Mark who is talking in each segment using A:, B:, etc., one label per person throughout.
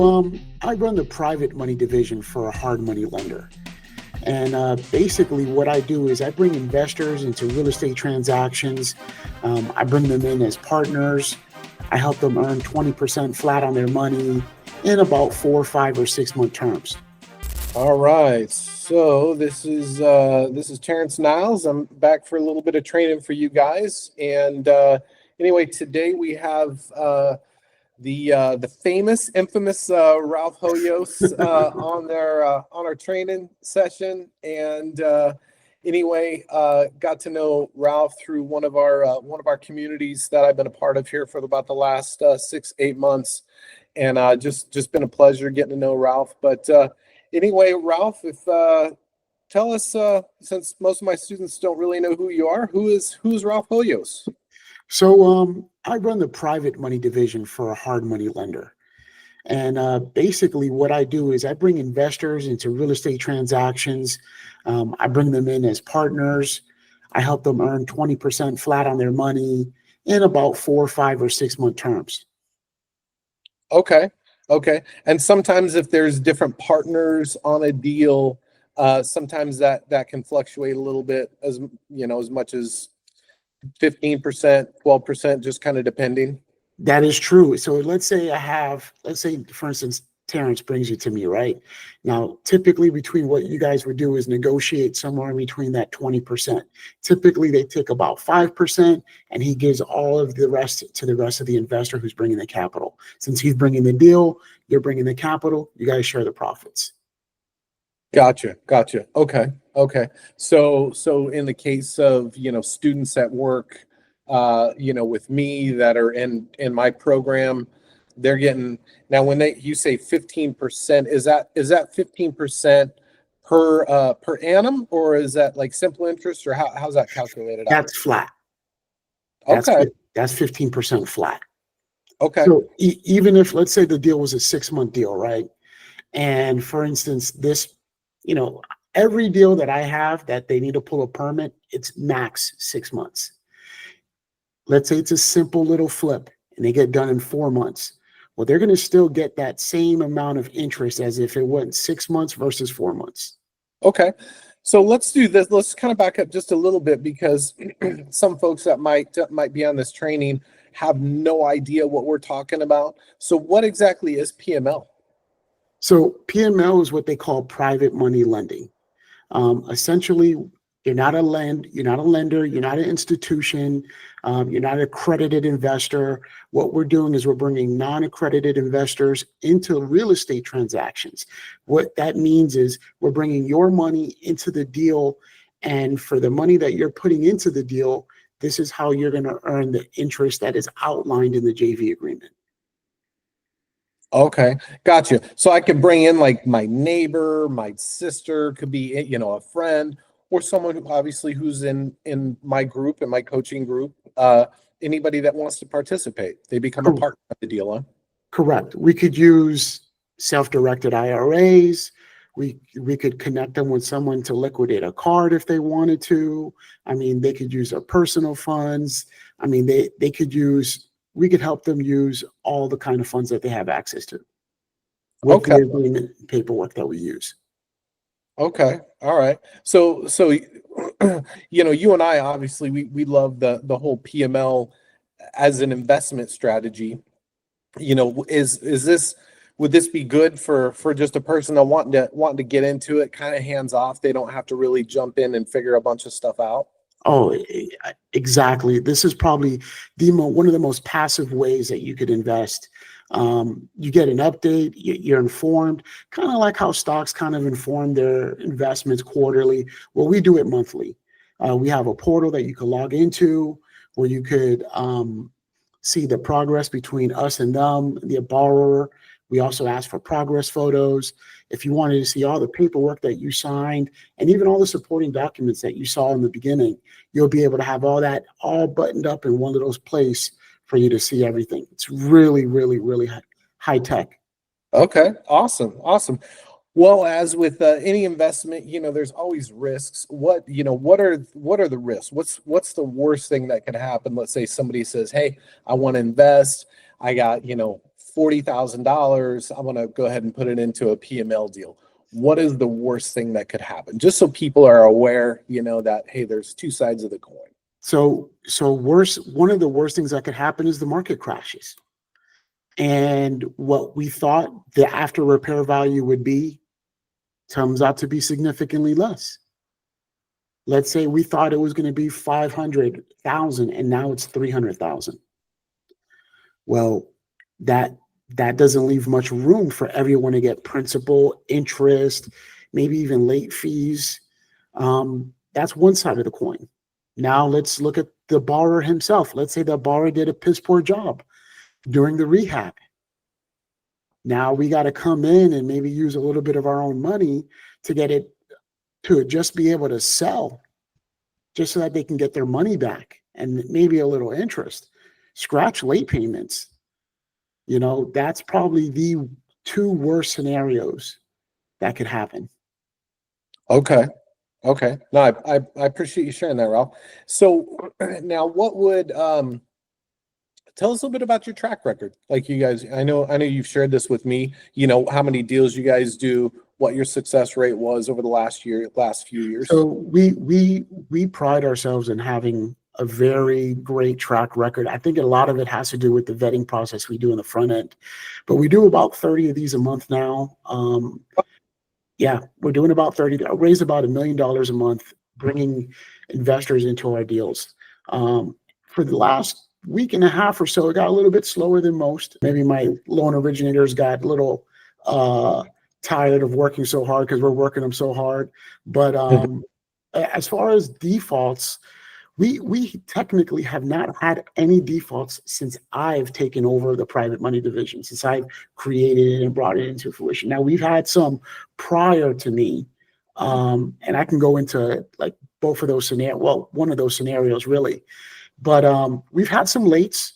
A: I run the private money division for a hard money lender. And basically, what I do is I bring investors into real estate transactions. I bring them in as partners. I help them earn 20% flat on their money in about 4, 5, or 6 month terms.
B: All right. So this is Terrence Niles. I'm back for a little bit of training for you guys. And anyway, today we have the famous, infamous Ralph Hoyos on our training session. And anyway, got to know Ralph through one of our communities that I've been a part of here for about the last 6-8 months, and just been a pleasure getting to know Ralph. But anyway, Ralph, if tell us, since most of my students don't really know who you are, who's Ralph Hoyos?
A: So I run the private money division for a hard money lender. And basically, what I do is I bring investors into real estate transactions. I bring them in as partners. I help them earn 20% flat on their money in about 4, 5, or 6 month terms.
B: Okay. And sometimes if there's different partners on a deal, sometimes that can fluctuate a little bit, as much as 15%, 12%, just kind of depending.
A: That is true. So let's say for instance, Terrence brings you to me, right? Now, typically between what you guys would do is negotiate somewhere in between that 20%. Typically they take about 5% and he gives all of the rest to the rest of the investor who's bringing the capital. Since he's bringing the deal, you're bringing the capital, you guys share the profits.
B: Gotcha. Okay. So in the case of, students at work, with me that are in my program, they're getting, now when you say 15%, is that 15% per annum, or is that like simple interest, or how's that calculated out?
A: That's flat.
B: Okay.
A: That's 15% flat.
B: Okay.
A: So even if, let's say the deal was a 6-month deal, right? And for instance, this, every deal that I have that they need to pull a permit, it's max 6 months. Let's say it's a simple little flip and they get done in 4 months. Well, they're going to still get that same amount of interest as if it went 6 months versus 4 months.
B: Okay. So let's do this. Let's kind of back up just a little bit, because some folks that might be on this training have no idea what we're talking about. So what exactly is PML?
A: So PML is what they call private money lending. Essentially, you're not a lender, you're not an institution, you're not an accredited investor. What we're doing is we're bringing non-accredited investors into real estate transactions. What that means is we're bringing your money into the deal, and for the money that you're putting into the deal, this is how you're going to earn the interest that is outlined in the JV agreement.
B: Okay, gotcha. So I could bring in like my neighbor, my sister, could be, a friend, or someone who obviously who's in my group, in my coaching group. Anybody that wants to participate, they become a partner of the deal, huh?
A: Correct. We could use self-directed IRAs. We could connect them with someone to liquidate a card if they wanted to. I mean, they could use their personal funds. I mean, we could help them use all the kind of funds that they have access to with the agreement paperwork that we use.
B: Okay. All right. So you and I, obviously, we love the whole PML as an investment strategy. Would this be good for just a person that wanting to get into it, kind of hands off? They don't have to really jump in and figure a bunch of stuff out.
A: Oh, exactly. This is probably one of the most passive ways that you could invest. You get an update, you're informed, kind of like how stocks kind of inform their investments quarterly. Well, we do it monthly. We have a portal that you can log into where you could see the progress between us and them, the borrower. We also ask for progress photos. If you wanted to see all the paperwork that you signed and even all the supporting documents that you saw in the beginning, you'll be able to have all that all buttoned up in one of those places for you to see everything. It's really, really, really high tech.
B: Okay, awesome. Well, as with any investment, there's always risks. What are the risks? What's the worst thing that could happen? Let's say somebody says, "Hey, I want to invest. I got, $40,000. I'm going to go ahead and put it into a PML deal. What is the worst thing that could happen? Just so people are aware, that, hey, there's two sides of the coin.
A: So one of the worst things that could happen is the market crashes. And what we thought the after repair value would be comes out to be significantly less. Let's say we thought it was going to be 500,000 and now it's 300,000. Well, that doesn't leave much room for everyone to get principal, interest, maybe even late fees. That's one side of the coin. Now let's look at the borrower himself. Let's say the borrower did a piss poor job during the rehab. Now we got to come in and maybe use a little bit of our own money to get it to just be able to sell, just so that they can get their money back and maybe a little interest. Scratch late payments. That's probably the two worst scenarios that could happen.
B: Okay. No, I appreciate you sharing that, Ralph. So now what would tell us a little bit about your track record. Like you guys, I know you've shared this with me, how many deals you guys do, what your success rate was over the last few years.
A: So we pride ourselves in having a very great track record. I think a lot of it has to do with the vetting process we do in the front end, but we do about 30 of these a month now. Yeah, we're doing about 30. I raise about $1 million a month, bringing investors into our deals. For the last week and a half or so, it got a little bit slower than most. Maybe my loan originators got a little tired of working so hard because we're working them so hard. But as far as defaults, we technically have not had any defaults since I've taken over the private money division, since I've created it and brought it into fruition. Now, we've had some prior to me, and I can go into like both of those scenarios, well, one of those scenarios really. But we've had some lates,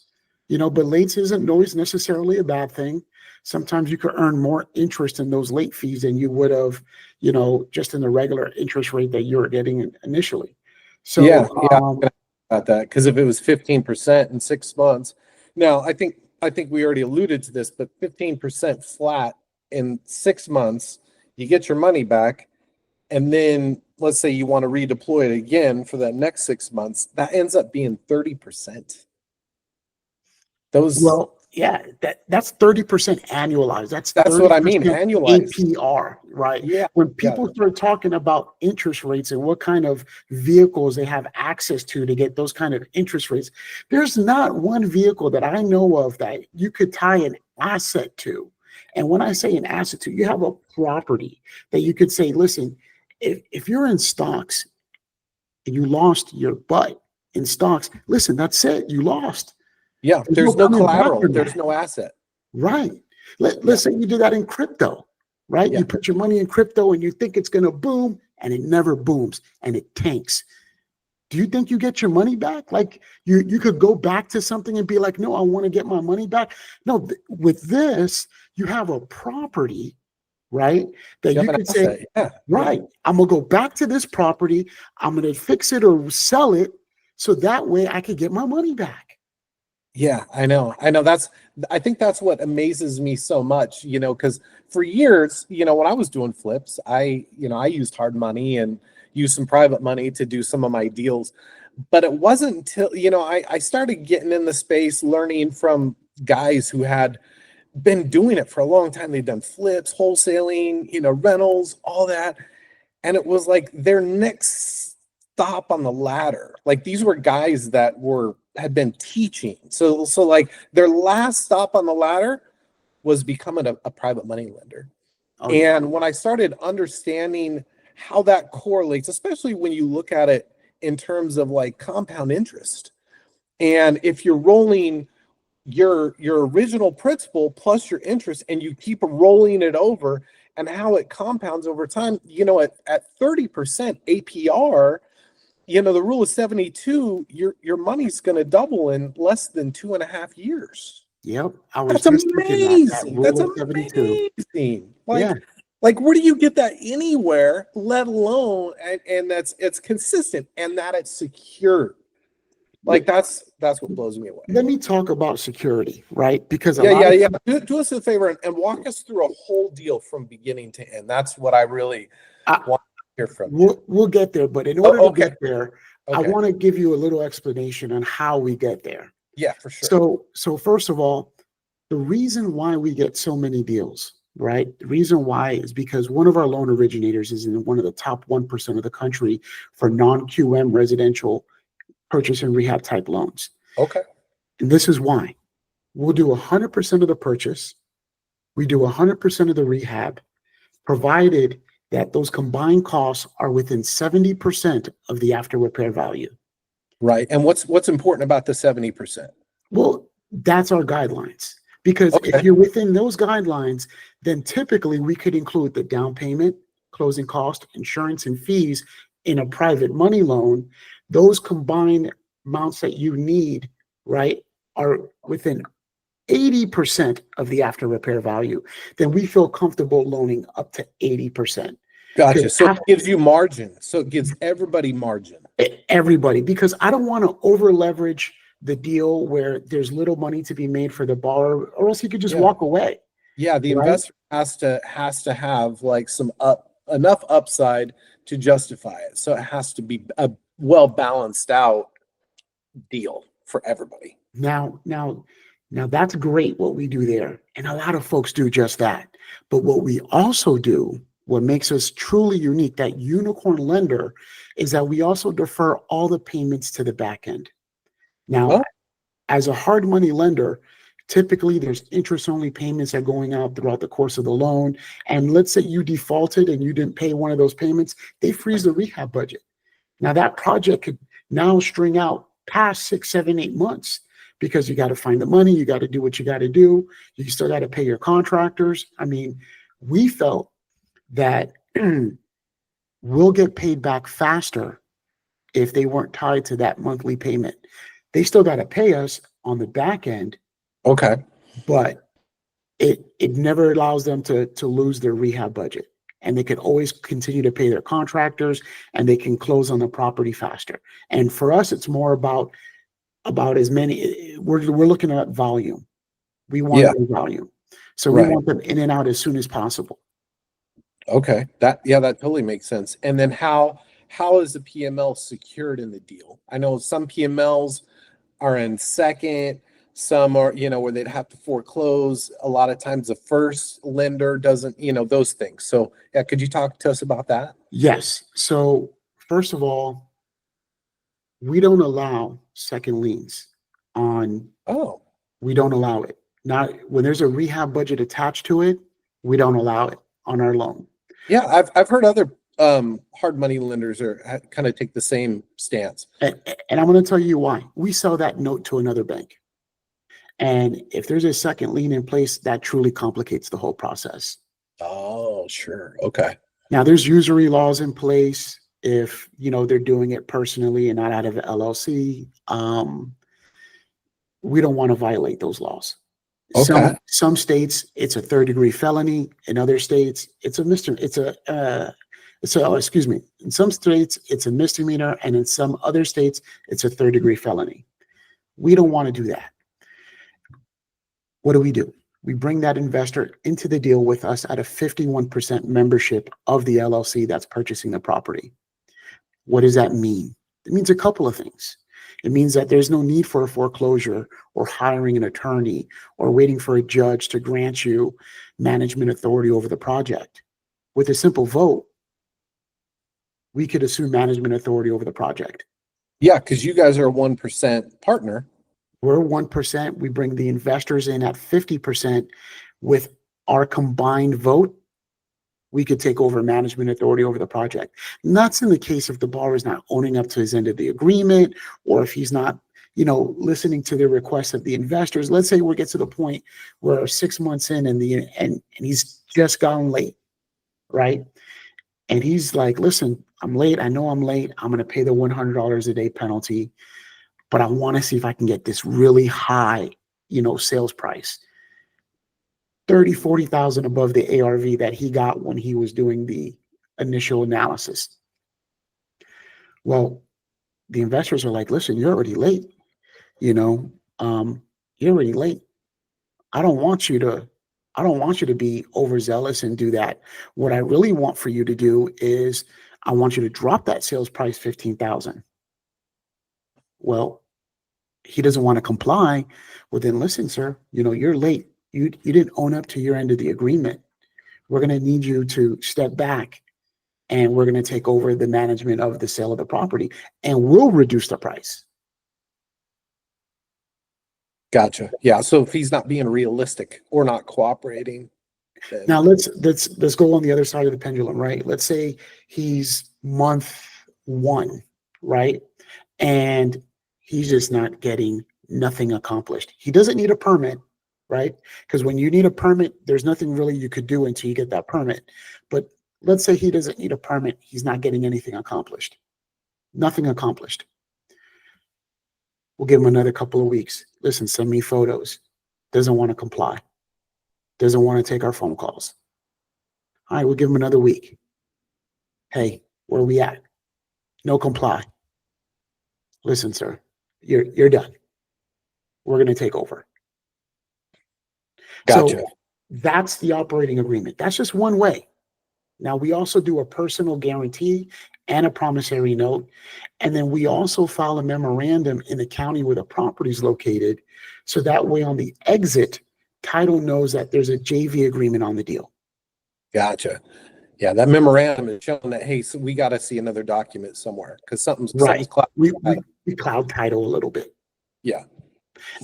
A: but lates isn't always necessarily a bad thing. Sometimes you could earn more interest in those late fees than you would have, just in the regular interest rate that you were getting initially. So
B: yeah, about that, because if it was 15% in 6 months, now I think we already alluded to this, but 15% flat in 6 months, you get your money back, and then let's say you want to redeploy it again for that next 6 months, that ends up being 30%.
A: Well, yeah, that's 30% annualized.
B: That's what I mean, annualized.
A: APR, right?
B: Yeah.
A: When people start talking about interest rates and what kind of vehicles they have access to get those kind of interest rates, there's not one vehicle that I know of that you could tie an asset to. And when I say an asset to, you have a property that you could say, listen, if you're in stocks and you lost your butt in stocks, listen, that's it, you lost.
B: Yeah, there's no collateral. There's no asset.
A: Right. Let's say you do that in crypto, right?
B: Yeah.
A: You put your money in crypto and you think it's going to boom, and it never booms and it tanks. Do you think you get your money back? Like you could go back to something and be like, no, I want to get my money back. No, with this, you have a property, right? That you could say, right, I'm going to go back to this property. I'm going to fix it or sell it so that way I could get my money back.
B: Yeah, I know. I think that's what amazes me so much, because for years, when I was doing flips, I used hard money and used some private money to do some of my deals. But it wasn't until, I started getting in the space, learning from guys who had been doing it for a long time. They'd done flips, wholesaling, rentals, all that. And it was like their next stop on the ladder. Like these were guys that had been teaching. So like their last stop on the ladder was becoming a private money lender. Oh, yeah. And when I started understanding how that correlates, especially when you look at it in terms of like compound interest, and if you're rolling your original principal plus your interest and you keep rolling it over, and how it compounds over time, at 30% APR, the rule of 72, your money's going to double in less than 2.5 years.
A: Yep.
B: That's amazing. That's amazing. Like where do you get that anywhere, let alone, and it's consistent and that it's secure. Like that's what blows me away.
A: Let me talk about security, right? Because
B: Yeah. Do us a favor and walk us through a whole deal from beginning to end. That's what I really want to hear from you.
A: We'll get there, but in order to
B: Okay.
A: get there, I
B: Okay.
A: want to give you a little explanation on how we get there.
B: Yeah, for sure.
A: So first of all, the reason why we get so many deals, right? The reason why is because one of our loan originators is in one of the top 1% of the country for non-QM residential purchase and rehab type loans.
B: Okay.
A: And this is why. We'll do 100% of the purchase. We do 100% of the rehab, provided that those combined costs are within 70% of the after repair value.
B: Right. And what's important about the 70%?
A: Well, that's our guidelines. Because if you're within those guidelines, then typically we could include the down payment, closing cost, insurance, and fees in a private money loan. Those combined amounts that you need, right, are within 80% of the after repair value. Then we feel comfortable loaning up to 80%.
B: Gotcha. So it gives you margin. So it gives everybody margin.
A: Everybody, because I don't want to over leverage the deal where there's little money to be made for the borrower, or else he could just walk away.
B: Yeah, the investor has to have like enough upside to justify it. So it has to be a well balanced out deal for everybody.
A: Now that's great what we do there, and a lot of folks do just that. But what we also do, what makes us truly unique, that unicorn lender, is that we also defer all the payments to the back end. Now, as a hard money lender, typically there's interest only payments that are going out throughout the course of the loan. And let's say you defaulted and you didn't pay one of those payments, they freeze the rehab budget. Now that project could now string out past 6, 7, 8 months, because you got to find the money, you got to do what you got to do, you still got to pay your contractors. I mean, we felt that we'll get paid back faster if they weren't tied to that monthly payment. They still got to pay us on the back end.
B: Okay.
A: But it never allows them to lose their rehab budget. And they can always continue to pay their contractors, and they can close on the property faster. And for us, it's more about as many, we're looking at volume. We want volume. So we want them in and out as soon as possible.
B: Okay. That totally makes sense. And then how is the PML secured in the deal? I know some PMLs are in second, some are, where they'd have to foreclose. A lot of times the first lender doesn't, those things. So yeah, could you talk to us about that?
A: Yes. So first of all, we don't allow second liens on. We don't allow it. Not when there's a rehab budget attached to it, we don't allow it on our loan.
B: Yeah, I've heard other hard money lenders kind of take the same stance.
A: And I'm going to tell you why. We sell that note to another bank. And if there's a second lien in place, that truly complicates the whole process.
B: Oh, sure. Okay.
A: Now there's usury laws in place if, they're doing it personally and not out of an LLC. We don't want to violate those laws.
B: Okay.
A: Some states, it's a third-degree felony. In other states, it's a misdemeanor. In some states, it's a misdemeanor, and in some other states, it's a third-degree felony. We don't want to do that. What do? We bring that investor into the deal with us at a 51% membership of the LLC that's purchasing the property. What does that mean? It means a couple of things. It means that there's no need for a foreclosure or hiring an attorney or waiting for a judge to grant you management authority over the project. With a simple vote, we could assume management authority over the project.
B: Yeah, because you guys are a 1% partner.
A: We're 1%. We bring the investors in at 50%. With our combined vote, we could take over management authority over the project. And that's in the case if the borrower is not owning up to his end of the agreement, or if he's not, listening to the requests of the investors. Let's say we get to the point where 6 months in and he's just gone late, right? And he's like, listen, I'm late. I know I'm late. I'm going to pay the $100 a day penalty, but I want to see if I can get this really high, sales price. 30, 40,000 above the ARV that he got when he was doing the initial analysis. Well, the investors are like, listen, you're already late. you know, you're already late. I don't want you to I don't want you to be overzealous and do that. What I really want for you to do is I want you to drop that sales price 15,000. Well, he doesn't want to comply. Well, then listen, sir, you're late. You didn't own up to your end of the agreement. We're going to need you to step back and we're going to take over the management of the sale of the property and we'll reduce the price.
B: Gotcha. Yeah. So if he's not being realistic or not cooperating, then
A: Now let's go on the other side of the pendulum, right? Let's say he's month 1, right? And he's just not getting nothing accomplished. He doesn't need a permit, right? Because when you need a permit, there's nothing really you could do until you get that permit. But let's say he doesn't need a permit. He's not getting anything accomplished. Nothing accomplished. We'll give him another couple of weeks. Listen, send me photos. Doesn't want to comply. Doesn't want to take our phone calls. All right, we'll give him another week. Hey, where are we at? No comply. Listen, sir, you're done. We're going to take over.
B: gotcha.
A: So that's the operating agreement. That's just one way. Now, we also do a personal guarantee and a promissory note. And then we also file a memorandum in the county where the property is located. So that way on the exit, title knows that there's a JV agreement on the deal.
B: Gotcha. Yeah, that memorandum is showing that, hey, so we got to see another document somewhere because something's
A: Right.
B: cloud.
A: We cloud title a little bit.
B: Yeah.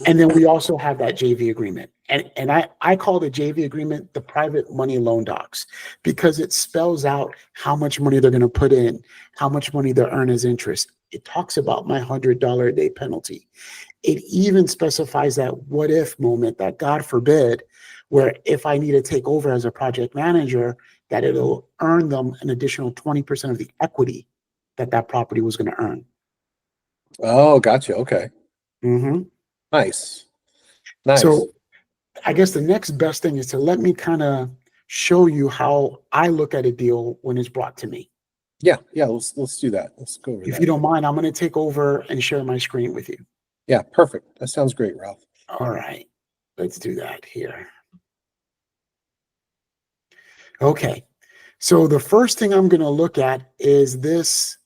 A: And then we also have that JV agreement. And I call the JV agreement the private money loan docs because it spells out how much money they're going to put in, how much money they'll earn as interest. It talks about my $100 a day penalty. It even specifies that what if moment that God forbid, where if I need to take over as a project manager, that it'll earn them an additional 20% of the equity that property was going to earn.
B: Oh, gotcha. Okay.
A: Mm-hmm.
B: Nice. Nice.
A: So I guess the next best thing is to let me kind of show you how I look at a deal when it's brought to me.
B: Yeah. Let's do that. Let's go over
A: If
B: that.
A: you don't mind, I'm going to take over and share my screen with you.
B: Yeah, perfect. That sounds great, Ralph.
A: All right, let's do that here. Okay, so the first thing I'm going to look at is this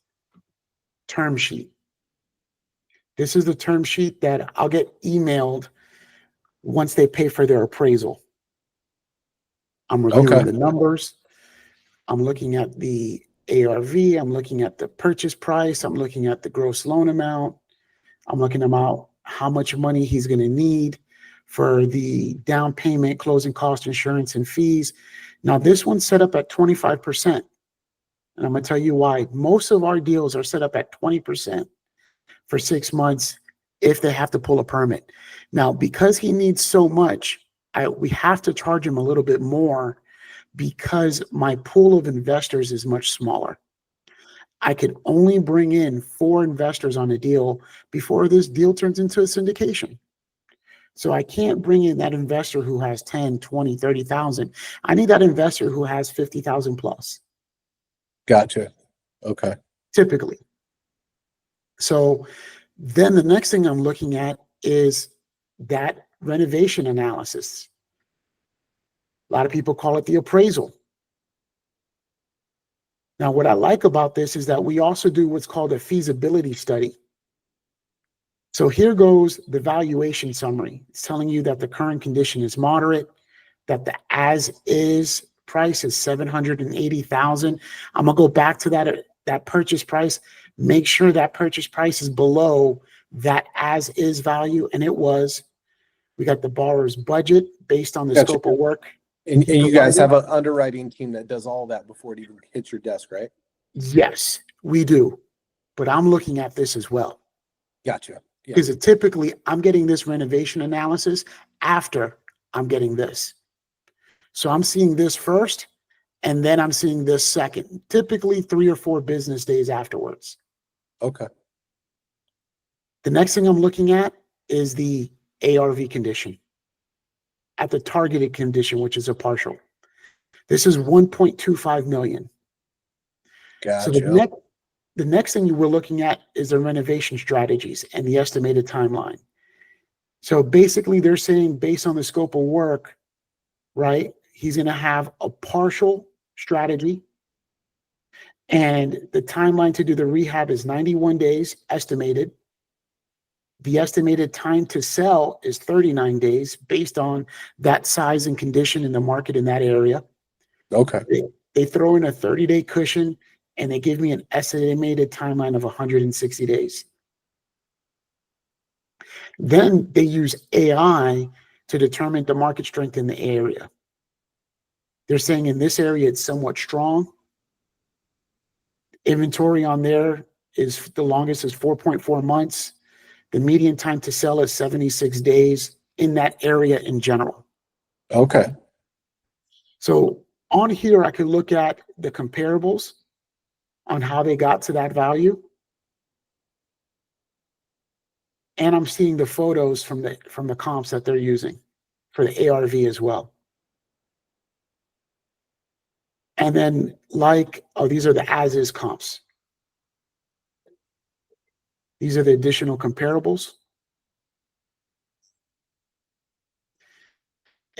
A: term sheet. This is the term sheet that I'll get emailed once they pay for their appraisal. I'm reviewing the numbers. I'm looking at the ARV. I'm looking at the purchase price. I'm looking at the gross loan amount. I'm looking about how much money he's going to need for the down payment, closing cost, insurance, and fees. Now, this one's set up at 25%. And I'm going to tell you why. Most of our deals are set up at 20% for 6 months if they have to pull a permit. Now, because he needs so much, we have to charge him a little bit more because my pool of investors is much smaller. I could only bring in 4 investors on a deal before this deal turns into a syndication. So I can't bring in that investor who has 10, 20, 30,000. I need that investor who has 50,000 plus.
B: Gotcha. Okay.
A: Typically. So then the next thing I'm looking at is that renovation analysis. A lot of people call it the appraisal. Now, what I like about this is that we also do what's called a feasibility study. So here goes the valuation summary. It's telling you that the current condition is moderate, that the as-is price is $780,000. I'm gonna go back to that purchase price. Make sure that purchase price is below that as-is value, and it was. We got the borrower's budget based on the
B: Gotcha.
A: scope of work.
B: And you guys have an underwriting team that does all that before it even hits your desk, right?
A: Yes, we do. But I'm looking at this as well.
B: Gotcha. Yeah.
A: Because typically I'm getting this renovation analysis after I'm getting this. So I'm seeing this first, and then I'm seeing this second, typically 3 or 4 business days afterwards.
B: Okay.
A: The next thing I'm looking at is the ARV condition at the targeted condition, which is a partial. This is 1.25 million.
B: Gotcha.
A: So the next thing you were looking at is the renovation strategies and the estimated timeline. So basically they're saying based on the scope of work, right, he's going to have a partial strategy, and the timeline to do the rehab is 91 days estimated. The estimated time to sell is 39 days based on that size and condition in the market in that area.
B: Okay.
A: They throw in a 30-day cushion, and they give me an estimated timeline of 160 days. Then they use AI to determine the market strength in the area. They're saying in this area it's somewhat strong. Inventory on there is the longest is 4.4 months. The median time to sell is 76 days in that area in general.
B: Okay.
A: So on here, I can look at the comparables on how they got to that value. And I'm seeing the photos from the comps that they're using for the ARV as well. And then these are the as-is comps. These are the additional comparables.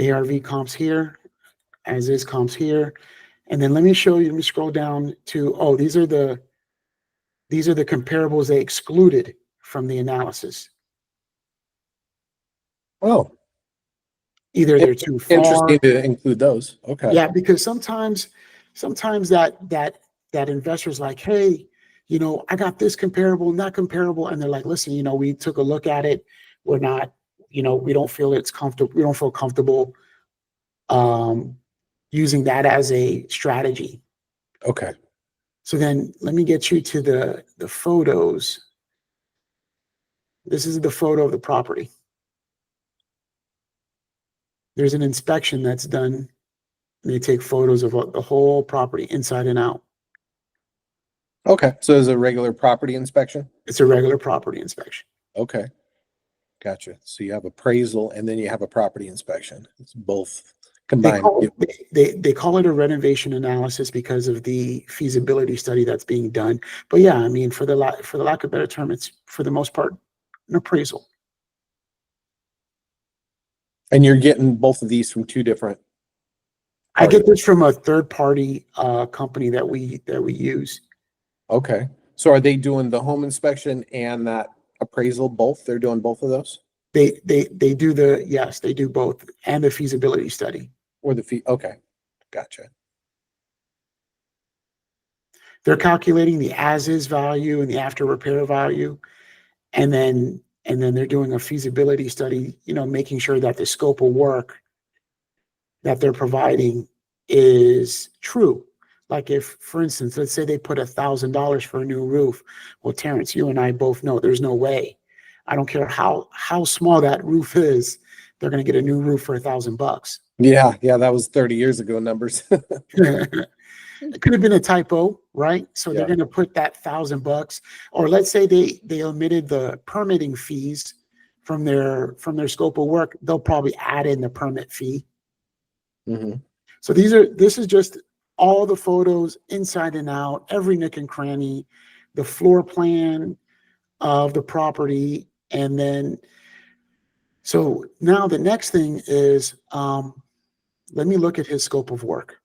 A: ARV comps here, as-is comps here. And then let me scroll down to, these are the comparables they excluded from the analysis.
B: Oh,
A: Either they're too far.
B: interesting to include those. Okay.
A: Yeah, because sometimes that investor's like, hey, I got this comparable, not comparable, and they're like, listen, we took a look at it. We're not, we don't feel it's comfortable. We don't feel comfortable using that as a strategy.
B: Okay.
A: So then let me get you to the photos. This is the photo of the property. There's an inspection that's done. They take photos of the whole property inside and out.
B: Okay. So there's a regular property inspection?
A: It's a regular property inspection.
B: Okay. Gotcha. So you have appraisal and then you have a property inspection. It's both combined.
A: They call it a renovation analysis because of the feasibility study that's being done. But yeah, I mean, for the lack of a better term, it's for the most part an appraisal.
B: And you're getting both of these from two different
A: I get this from a third party company that we use.
B: Okay. So are they doing the home inspection and that appraisal both? They're doing both of those?
A: They do yes, they do both, and the feasibility study.
B: Or the fee? Okay. Gotcha.
A: They're calculating the as-is value and the after repair value, and then they're doing a feasibility study, making sure that the scope of work that they're providing is true. Like if, for instance, let's say they put $1,000 for a new roof. Well, Terrence, you and I both know there's no way. I don't care how small that roof is, they're going to get a new roof for $1,000.
B: Yeah, that was 30 years ago numbers.
A: It could have been a typo, right? So they're going to put that $1,000, or let's say they omitted the permitting fees from their scope of work. They'll probably add in the permit fee.
B: Mm-hmm.
A: So this is just all the photos inside and out, every nook and cranny, the floor plan of the property. And then, so now the next thing is, let me look at his scope of work.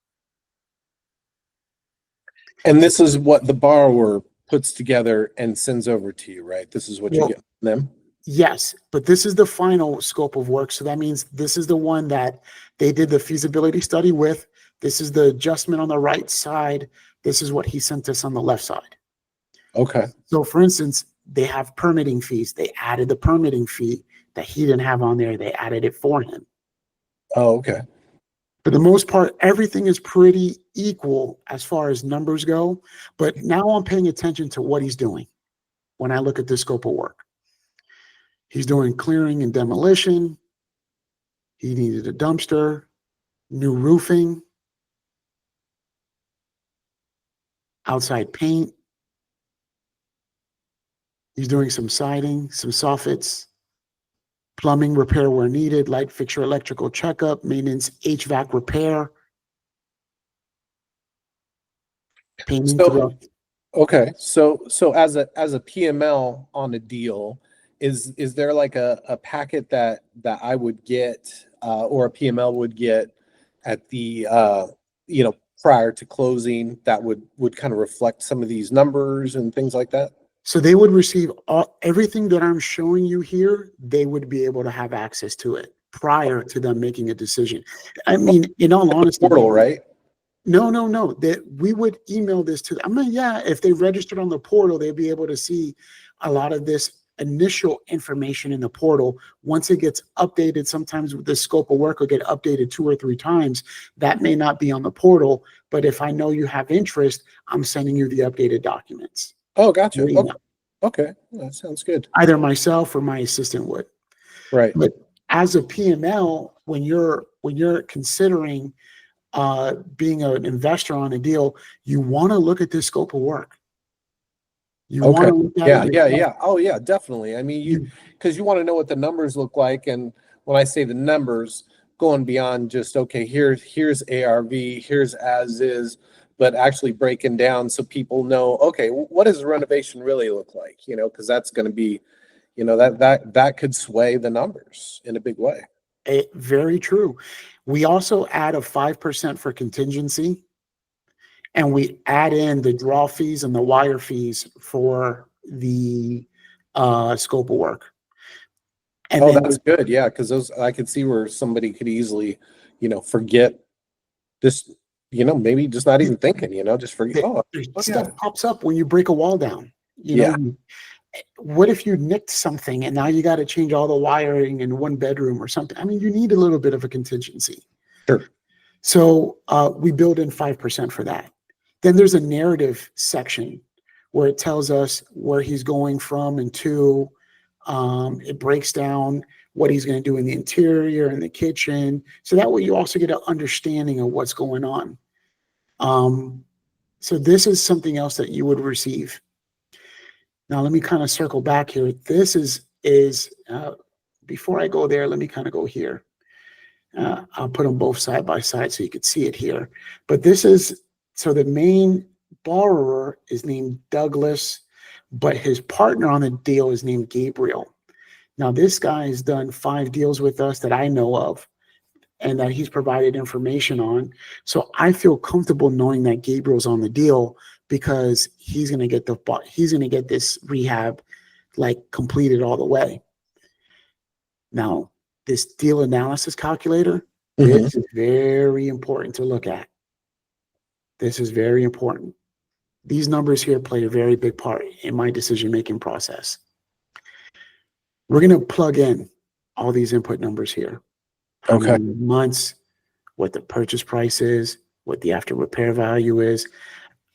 B: And this is what the borrower puts together and sends over to you, right? This is what you get from them?
A: Yes, but this is the final scope of work. So that means this is the one that they did the feasibility study with. This is the adjustment on the right side. This is what he sent us on the left side.
B: Okay.
A: So for instance, they have permitting fees. They added the permitting fee that he didn't have on there. They added it for him.
B: Oh, okay.
A: For the most part, everything is pretty equal as far as numbers go. But now I'm paying attention to what he's doing when I look at this scope of work. He's doing clearing and demolition. He needed a dumpster, new roofing, outside paint. He's doing some siding, some soffits, plumbing repair where needed, light fixture electrical checkup, maintenance, HVAC repair, painting throughout.
B: Okay. So as a PML on a deal, is there like a packet that I would get or a PML would get at the prior to closing that would kind of reflect some of these numbers and things like that?
A: So they would receive everything that I'm showing you here. They would be able to have access to it prior to them making a decision. I mean, in all honesty,
B: Portal, right?
A: no. That we would email this to them. I mean, yeah, if they registered on the portal, they'd be able to see a lot of this initial information in the portal. Once it gets updated, sometimes the scope of work will get updated 2 or 3 times. That may not be on the portal, but if I know you have interest, I'm sending you the updated documents.
B: Oh, gotcha. Okay. That sounds good.
A: Either myself or my assistant would.
B: Right.
A: But as a PML, when you're considering being an investor on a deal, you want to look at this scope of work. You want to look at it.
B: Yeah. Oh, yeah, definitely. I mean, because you want to know what the numbers look like. And when I say the numbers, going beyond just, okay, here's ARV, here's as is, but actually breaking down so people know, okay, what does renovation really look like? Because that's going to be, that could sway the numbers in a big way.
A: Very true. We also add a 5% for contingency, and we add in the draw fees and the wire fees for the scope of work. And
B: then that's good. Yeah. Because those, I could see where somebody could easily, forget this, maybe just not even thinking, just forget.
A: Stuff pops up when you break a wall down. What if you nicked something and now you got to change all the wiring in 1 bedroom or something? I mean, you need a little bit of a contingency.
B: Sure.
A: So we build in 5% for that. Then there's a narrative section where it tells us where he's going from and to. It breaks down what he's going to do in the interior and the kitchen. So that way you also get an understanding of what's going on. So this is something else that you would receive. Now, let me kind of circle back here. This is before I go there, let me kind of go here. I'll put them both side by side so you could see it here. But this is, so the main borrower is named Douglas, but his partner on the deal is named Gabriel. Now, this guy has done 5 deals with us that I know of and that he's provided information on. So I feel comfortable knowing that Gabriel's on the deal because he's going to get this rehab like completed all the way. Now, this deal analysis calculator, this is very important to look at. This is very important. These numbers here play a very big part in my decision-making process. We're going to plug in all these input numbers here. How many months, what the purchase price is, what the after repair value is.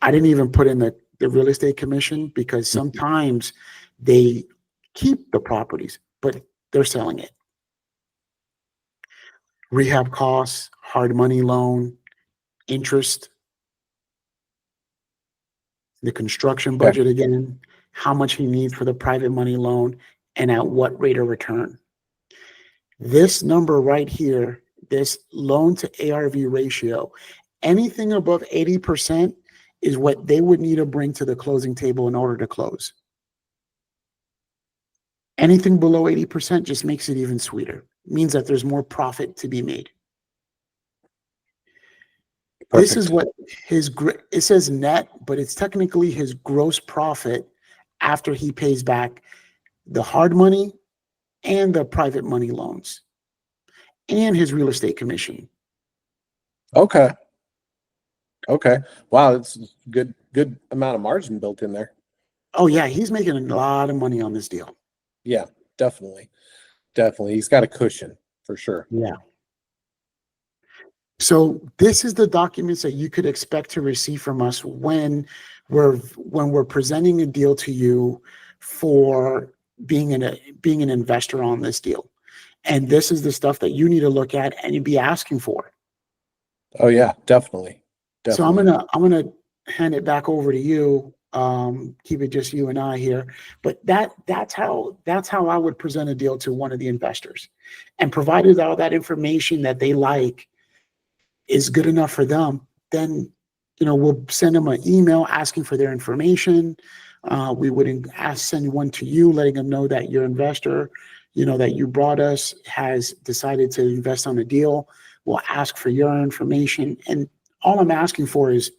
A: I didn't even put in the real estate commission because sometimes they keep the properties, but they're selling it. Rehab costs, hard money loan, interest, the construction budget again, how much he needs for the private money loan, and at what rate of return. This number right here, this loan to ARV ratio, anything above 80% is what they would need to bring to the closing table in order to close. Anything below 80% just makes it even sweeter. It means that there's more profit to be made. Perfect. This is what it says net, but it's technically his gross profit after he pays back the hard money and the private money loans and his real estate commission.
B: Okay. Wow, it's good amount of margin built in there.
A: Oh yeah, he's making a lot of money on this deal.
B: Yeah, definitely. He's got a cushion for sure.
A: Yeah. So this is the documents that you could expect to receive from us when we're presenting a deal to you for being an investor on this deal. And this is the stuff that you need to look at and you'd be asking for.
B: Oh yeah, definitely.
A: So I'm gonna hand it back over to you. Keep it just you and I here. But that's how I would present a deal to one of the investors. And provided all that information that they like is good enough for them, then we'll send them an email asking for their information. We would send one to you, letting them know that your investor, that you brought us, has decided to invest on a deal. We'll ask for your information. And all I'm asking for is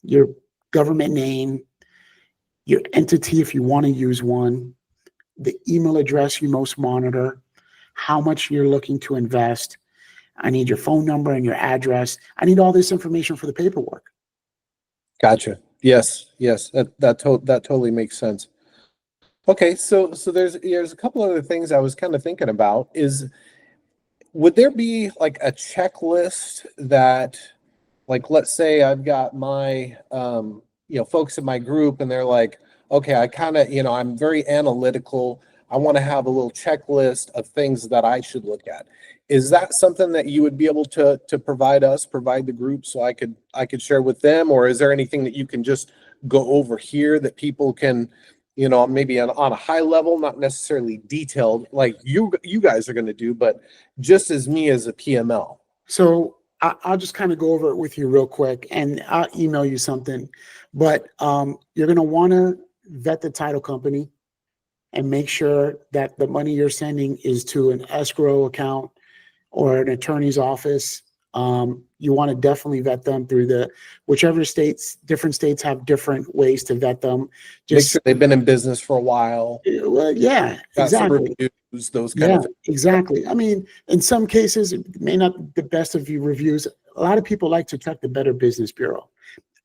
A: your government name, your entity, if you want to use one, the email address you most monitor, how much you're looking to invest. I need your phone number and your address. I need all this information for the paperwork.
B: Gotcha. Yes. That totally makes sense. Okay, so there's a couple other things I was kind of thinking about. Would there be like a checklist that, like, let's say I've got my folks in my group and they're like, okay, I kind of, I'm very analytical. I want to have a little checklist of things that I should look at. Is that something that you would be able to provide the group, so I could share with them? Or is there anything that you can just go over here that people can, maybe on a high level, not necessarily detailed like you guys are going to do, but just as me as a PML?
A: So I'll just kind of go over it with you real quick, and I'll email you something. But you're going to want to vet the title company and make sure that the money you're sending is to an escrow account or an attorney's office. You want to definitely vet them through whichever states. Different states have different ways to vet them.
B: Make sure they've been in business for a while.
A: Well, yeah,
B: Got some
A: exactly.
B: reviews, those kind of things.
A: Exactly. I mean, in some cases, it may not be the best of your reviews. A lot of people like to check the Better Business Bureau.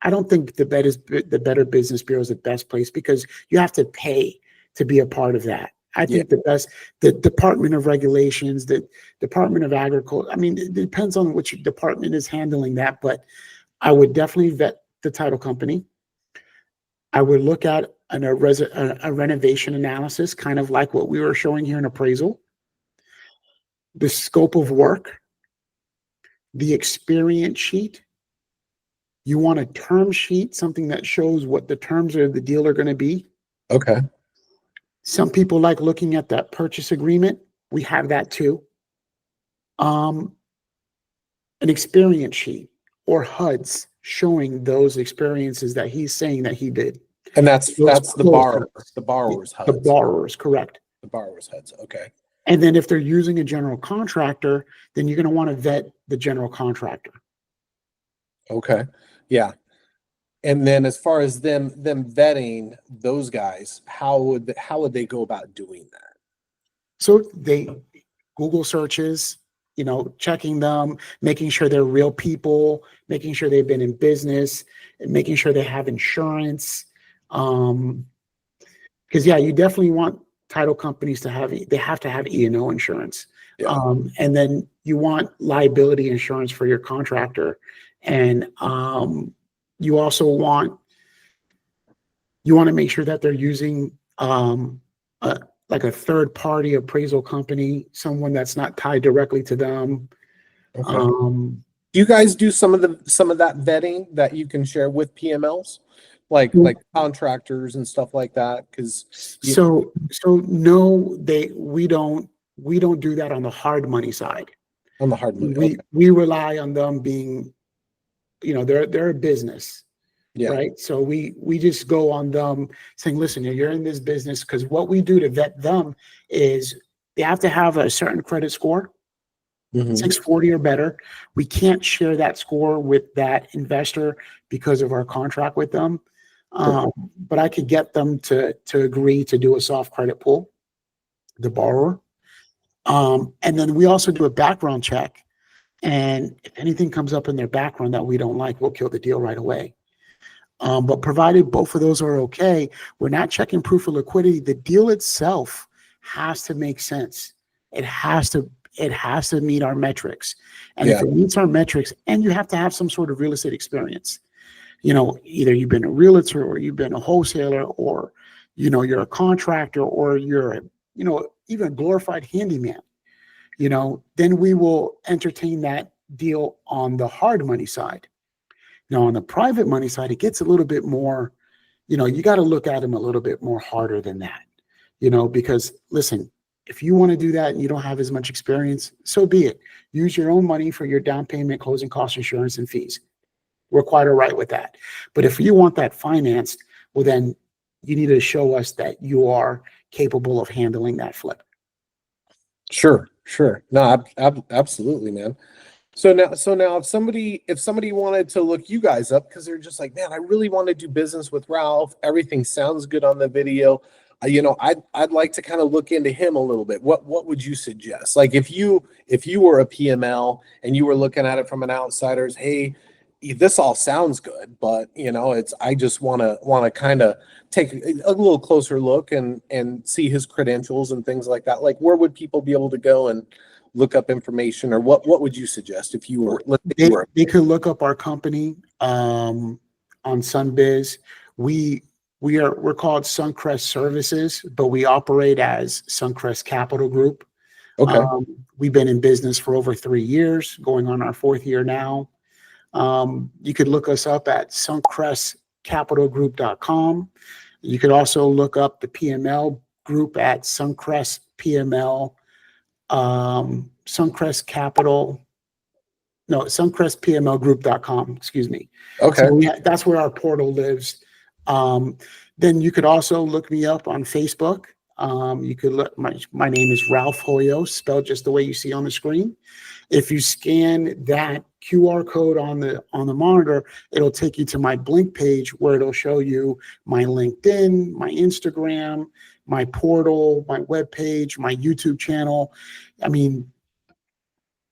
A: I don't think the Better Business Bureau is the best place, because you have to pay to be a part of that. I think the Department of Regulations, the Department of Agriculture, I mean, it depends on which department is handling that, but I would definitely vet the title company. I would look at a renovation analysis, kind of like what we were showing here in appraisal, the scope of work, the experience sheet. You want a term sheet, something that shows what the terms of the deal are going to be.
B: Okay.
A: Some people like looking at that purchase agreement. We have that too. An experience sheet or HUDs showing those experiences that he's saying that he did.
B: And that's the borrower's HUDs.
A: The borrower's, correct.
B: The borrower's HUDs. Okay.
A: And then if they're using a general contractor, then you're going to want to vet the general contractor.
B: Okay. Yeah. And then as far as them vetting those guys, how would they go about doing that?
A: So they Google searches, checking them, making sure they're real people, making sure they've been in business, and making sure they have insurance. Because you definitely want title companies to have E&O insurance.
B: Yeah.
A: And then you want liability insurance for your contractor. And you also want to make sure that they're using like a third party appraisal company, someone that's not tied directly to them.
B: Okay. Do you guys do some of that vetting that you can share with PMLs, like contractors and stuff like that? Because
A: no, we don't do that on the hard money side.
B: On the hard money,
A: we rely on them being, they're a business. Yeah. Right. So we just go on them saying, listen, you're in this business, because what we do to vet them is they have to have a certain credit score, 640 or better. We can't share that score with that investor because of our contract with them. But I could get them to agree to do a soft credit pull, the borrower. And then we also do a background check. And if anything comes up in their background that we don't like, we'll kill the deal right away. But provided both of those are okay, we're not checking proof of liquidity. The deal itself has to make sense. It has to meet our metrics. And if it meets our metrics, and you have to have some sort of real estate experience, either you've been a realtor or you've been a wholesaler, or, you're a contractor, or you're, even a glorified handyman, then we will entertain that deal on the hard money side. Now, on the private money side, it gets a little bit more, you got to look at them a little bit more harder than that, because listen, if you want to do that and you don't have as much experience, so be it. Use your own money for your down payment, closing costs, insurance, and fees. we're quite all right with that. But if you want that financed, well, then you need to show us that you are capable of handling that flip.
B: Sure, sure. No, absolutely, man. So now, if somebody wanted to look you guys up because they're just like, man, I really want to do business with Ralph. Everything sounds good on the video. I'd like to kind of look into him a little bit. What would you suggest? Like if you were a PML and you were looking at it from an outsider's, hey, this all sounds good, but I just want to kind of take a little closer look and see his credentials and things like that. Like where would people be able to go and look up information, or what would you suggest if you were?
A: They could look up our company on Sunbiz. We're called Suncrest Services, but we operate as Suncrest Capital Group.
B: Okay.
A: We've been in business for over 3 years, going on our 4th year now. You could look us up at suncrestcapitalgroup.com. You could also look up the PML group at Suncrest PML, suncrestpmlgroup.com, excuse me.
B: Okay.
A: So that's where our portal lives. Then you could also look me up on Facebook. You could look, my name is Ralph Hoyos, spelled just the way you see on the screen. If you scan that QR code on the monitor, it'll take you to my Blink page where it'll show you my LinkedIn, my Instagram, my portal, my webpage, my YouTube channel. I mean,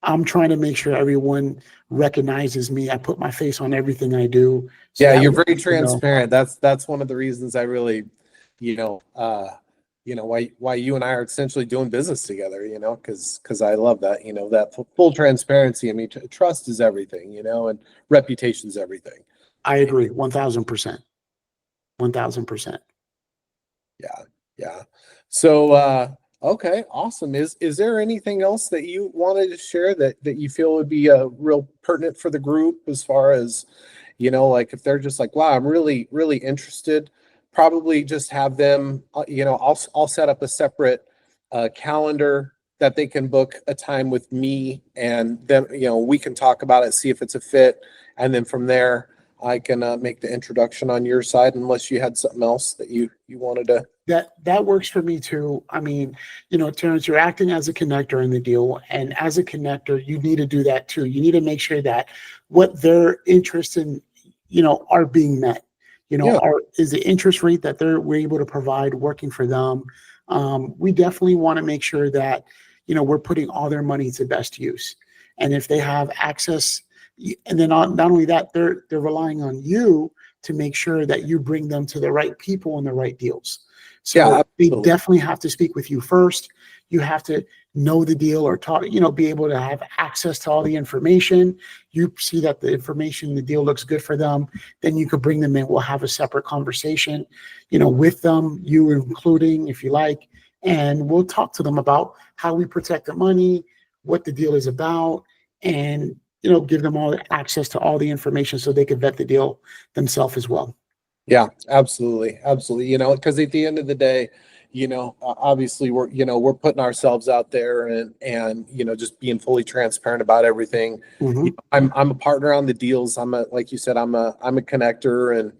A: I'm trying to make sure everyone recognizes me. I put my face on everything I do.
B: So yeah, you're very transparent. That's one of the reasons I really, why you and I are essentially doing business together, because I love that, that full transparency. I mean, trust is everything, and reputation is everything.
A: I agree. 1000%. 1000%.
B: Yeah. So, okay, awesome. Is there anything else that you wanted to share that you feel would be real pertinent for the group as far as, like if they're just like, wow, I'm really, really interested, probably just have them, I'll set up a separate calendar that they can book a time with me, and then, we can talk about it, see if it's a fit. And then from there, I can make the introduction on your side, unless you had something else that you wanted to.
A: That works for me too. I mean, Terrence, you're acting as a connector in the deal, and as a connector, you need to do that too. You need to make sure that what they're interested in, are being met. Is the interest rate that we're able to provide working for them? We definitely want to make sure that, we're putting all their money to best use. And if they have access, and then not only that, they're relying on you to make sure that you bring them to the right people and the right deals. So they definitely have to speak with you first. You have to know the deal or talk, be able to have access to all the information. You see that the information, the deal looks good for them, then you could bring them in. We'll have a separate conversation, with them, you including, if you like, and we'll talk to them about how we protect the money, what the deal is about, and, give them all access to all the information so they can vet the deal themselves as well.
B: Yeah, absolutely. Absolutely. Because at the end of the day, obviously we're putting ourselves out there and just being fully transparent about everything.
A: Mm-hmm.
B: I'm a partner on the deals. Like you said, I'm a connector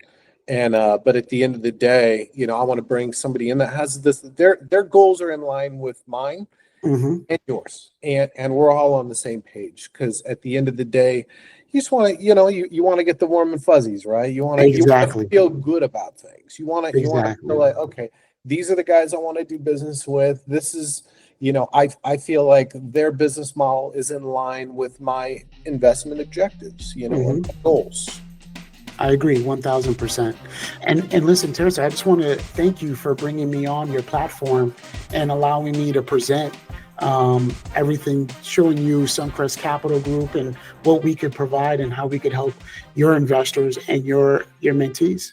B: but at the end of the day, I want to bring somebody in that has their goals are in line with mine.
A: Mm-hmm.
B: And yours, and we're all on the same page, because at the end of the day, you just want to, you want to get the warm and fuzzies, right? You want to feel good about things. You want to feel like, okay, these are the guys I want to do business with. This is, I feel like their business model is in line with my investment objectives,
A: Mm-hmm.
B: goals.
A: I agree 1000%. And listen, Terrence, I just want to thank you for bringing me on your platform and allowing me to present everything, showing you Suncrest Capital Group and what we could provide and how we could help your investors and your mentees.